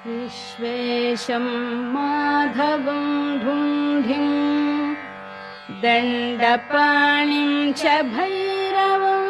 विश्वेशं माधवं ढुण्ढिं दण्डपाणिं च भैरवं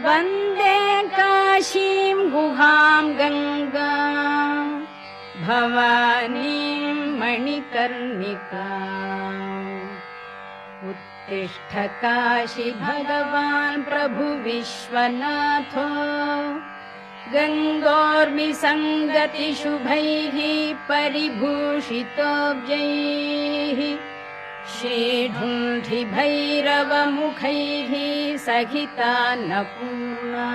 वन्दे काशीं गुहां गङ्गां भवानीं मणिकर्णिकाम्। उत्तिष्ठ काशी भगवान् प्रभु विश्वनाथो गङ्गोर्मिसङ्गति शुभैः परिभूषितोऽब्जैः श्रीढुण्ढि भैरवमुखैः सहिता अन्नपूर्णा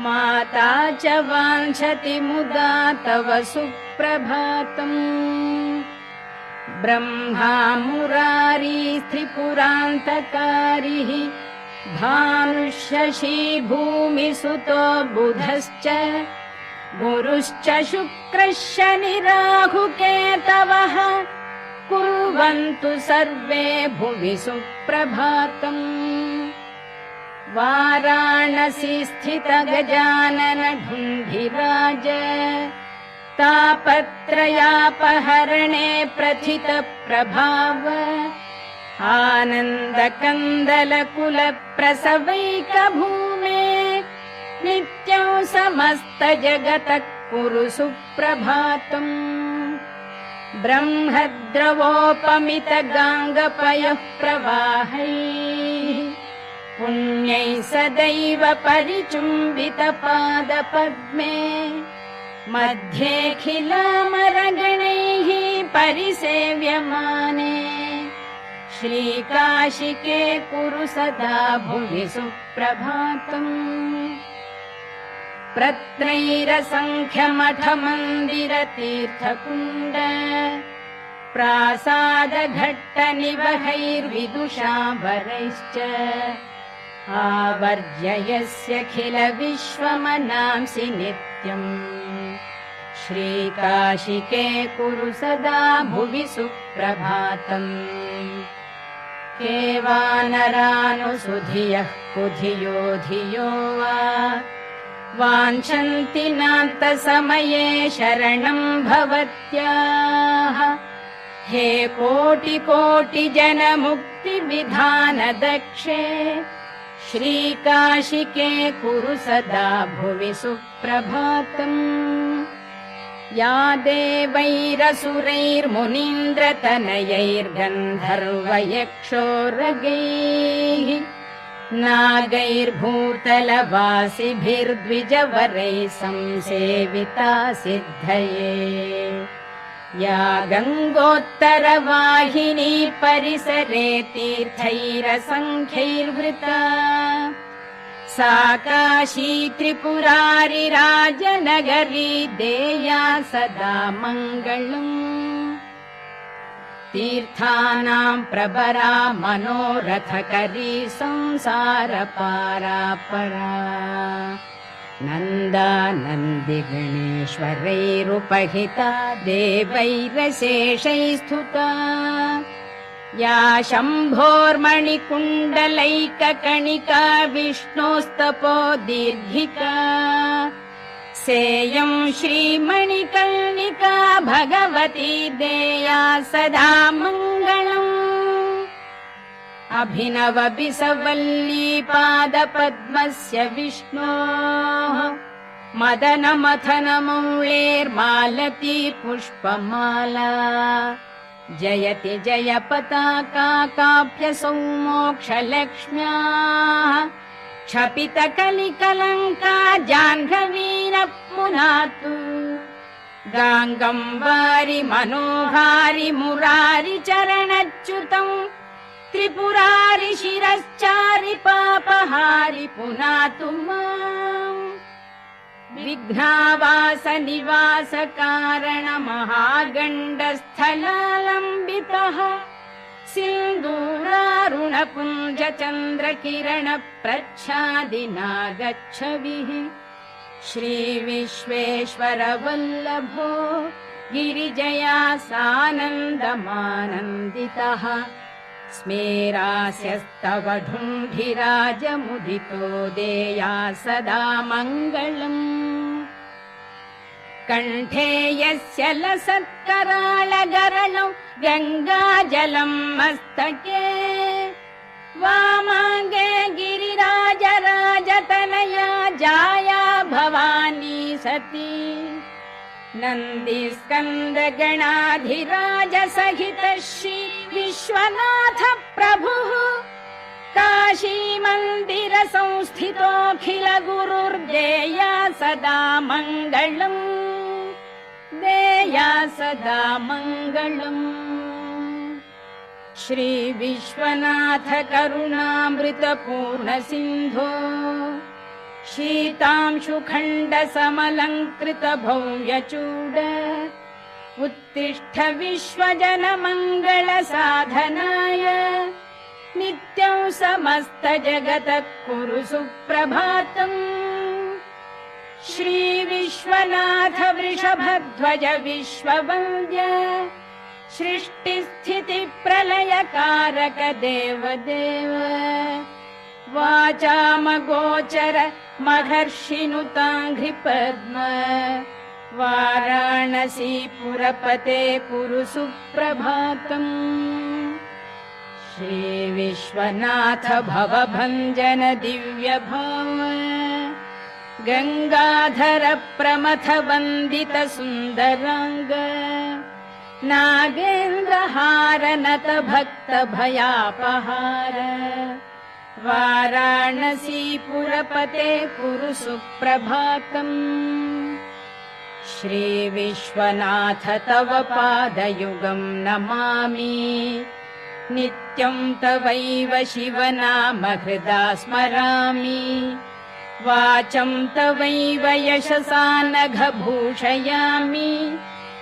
माता च वाञ्छति मुदा तव सुप्रभातम्। ब्रह्मा मुरारी त्रिपुरान्तकारिः भानुशशी भूमिसुतो बुधश्च गुरुश्च शुक्रः शनिराहुकेतवः कुर्वन्तु सर्वे भुवि सुप्रभातम्। वाराणसी स्थित गजानन ढुण्ढिराज तापत्रयापहरणे प्रथित प्रभाव आनन्दकन्दलकुल प्रसवैकभूमे नित्यं समस्त जगतः कुरु सुप्रभातम्। ब्रह्मद्रवोपमित गाङ्गपयः प्रवाहैः पुण्यैः सदैव परिचुम्बित पादपद्मे मध्येऽखिलामरगणैः परिसेव्यमाने श्रीकाशिके कुरु सदा भुवि सुप्रभातम्। प्रत्रैरसङ्ख्यमठमन्दिरतीर्थकुण्ड प्रासादघट्टनिवहैर्विदुषाभरैश्च आवर्ज्य यस्यखिल विश्वमनांसि नित्यम् श्रीकाशिके कुरु सदा भुवि सुप्रभातम्। केवानरानुसुधियः कुधियो धियो वा वाञ्छन्ति नान्तसमये शरणं भवत्याः। हे कोटि कोटि जन मुक्ति विधान दक्षे श्रीकाशिके कुरु सदा भुवि सुप्रभातम्। या देवैरसुरैर्मुनीन्द्रतनयैर्गन्धर्वयक्षोरगैः नागैर्भूतलवासिभिर्द्विजवरैः संसेविता सिद्धये। या गङ्गोत्तरवाहिनी परिसरे तीर्थैरसङ्ख्यैर्वृता सा काशी त्रिपुरारि राजनगरी देया सदा मङ्गलम्। तीर्थानां प्रभरा मनोरथकरी संसारपारापरा नन्दानन्दिगणेश्वरैरुपहिता देवैरशेषैः स्तुता। या शम्भोर्मणिकुण्डलैककणिका विष्णोस्तपो दीर्घिका सेयं श्रीमणिकर्णिका भगवती देया सदा मङ्गलम्। अभिनव बिसवल्ली पादपद्मस्य विष्णोः मदनमथनमौळेर्मालती पुष्पमाला जयति जय पताका काप्यसौ मोक्षलक्ष्म्याः क्षपितकलिकलङ्का जाह्नवीनः पुनातु। गाङ्गं वारि मनोहारि मुरारि चरणच्युतम् त्रिपुरारि शिरश्चारि पापहारि पुनातु माम्। विघ्नावास निवास कारण महागण्डस्थलालम्बितः सिन्दूरारुणपुञ्ज चन्द्रकिरण प्रच्छादिना गच्छविः श्रीविश्वेश्वर वल्लभो गिरिजया सानन्दमानन्दितः स्मेरास्यस्तव ढुण्ढिराजमुदितो देया सदा मङ्गलम्। कण्ठे यस्य लसत्कराळगरलौ गङ्गाजलम् मस्तके वामाङ्गे गिरिराजराजतनया जाया भवानी सती नन्दिस्कन्दगणाधिराज सहित श्री विश्वनाथ प्रभुः काशी मन्दिर संस्थितोऽखिल गुरुर्देया सदा मङ्गलम् देया सदा मङ्गलम् श्री विश्वनाथ करुणामृत पूर्ण सिन्धो शीतांशुखण्ड समलङ्कृत भव्यचूड उत्तिष्ठ विश्वजन मङ्गल साधनाय नित्यं समस्त जगतः कुरु सुप्रभातम् श्री विश्वनाथ वृषभध्वज विश्ववन्द्य सृष्टिस्थिति प्रलयकारक देवदेव वाचामगोचर महर्षिनुताङ्घ्रिपद्म वाराणसी पुरपते कुरु सुप्रभातम् श्री विश्वनाथ भवभञ्जन दिव्य भाव गंगाधर प्रमथ वंदित सुंदरांग नागेन्द्र हार नत भक्त भयापहार वाराणसी पुरपते कुरु सुप्रभातम् श्री विश्वनाथ तव पादयुगं नमामि नित्यं तवैव शिवनाम हृदा स्मरामि वाचं तवैव यशसा नघ भूषयामि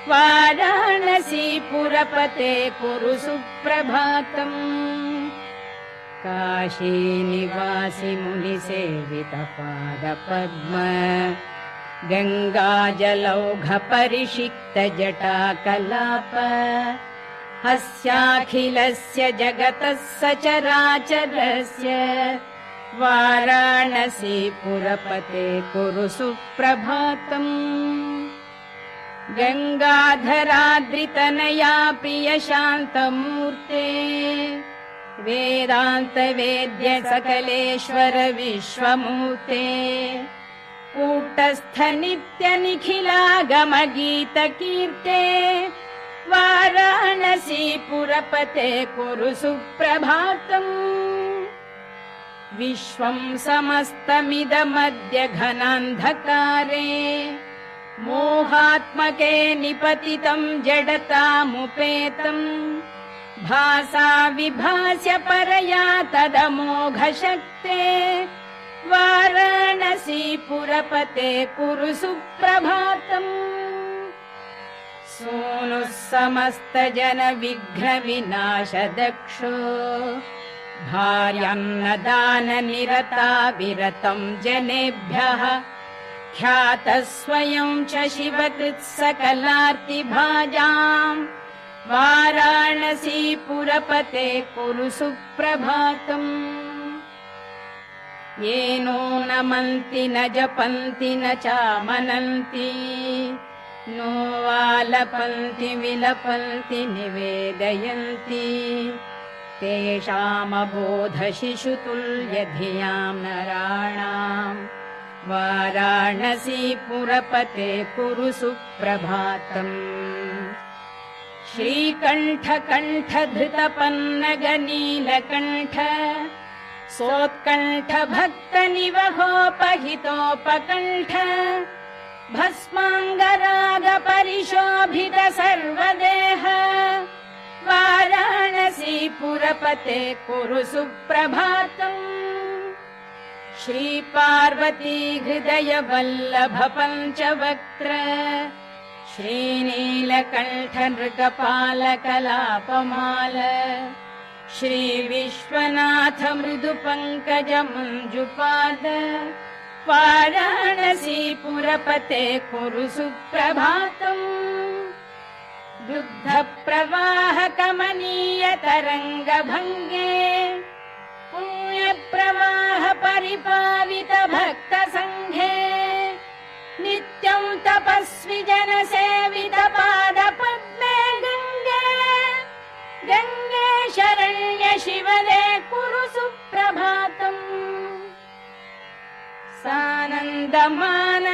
वाराणसी पुरपते कुरु सुप्रभातम् काशी निवासि मुनिसेवित पादपद्म गङ्गाजलौघ परिषिक्त जटाकलाप हस्याखिलस्य जगतः सचराचरस्य वाराणसी पुरपते कुरु सुप्रभातम् गङ्गाधराद्रितनया प्रिय शान्तमूर्ते वेदान्त वेद्य सकलेश्वर विश्वमूर्ते कूटस्थ नित्य निखिलागम गीत कीर्ते वाराणसी पुरपते कुरु सुप्रभातम् विश्वं समस्तमिदमद्य घनान्धकारे मोहात्मके निपतितं जडतामुपेतम् भासा विभास्य परया तदमोघशक्ते वाराणसी पुरपते कुरु सुप्रभातम् सूनुः समस्त जन विघ्न विनाश दक्षो भार्यान्नदान निरता विरतं जनेभ्यः ख्यातः स्वयं च शिवकृत् सकलार्तिभाजाम् वाराणसी पुरपते कुरु सुप्रभातम् येनो नमन्ति न जपन्ति न चामनन्ति नो वालपन्ति विलपन्ति निवेदयन्ति तेषामबोध शिशुतुल्य धियां नराणाम् वाराणसी पुरपते कुरु सुप्रभातम् श्रीकण्ठ कण्ठ धृत पन्नग नीलकण्ठ सोत्कण्ठ भक्त निवहोपहितोपकण्ठ भस्माङ्गराग परिशोभित सर्वदेह वाराणसी पुरपते कुरु सुप्रभातम् श्री पार्वती हृदय वल्लभ पंचवक्त्र श्रीनीलकण्ठ नृकपाल कलापमाल श्री विश्वनाथ मृदु पंकज मंजुपाद वाराणसी पुरपते कुरु सुप्रभातम् दुग्ध प्रवाह कमनीय तरंग भंगे पुण्य प्रवाह परिपावित भक्त संघे नित्यं तपस्वी जन ಮಾನ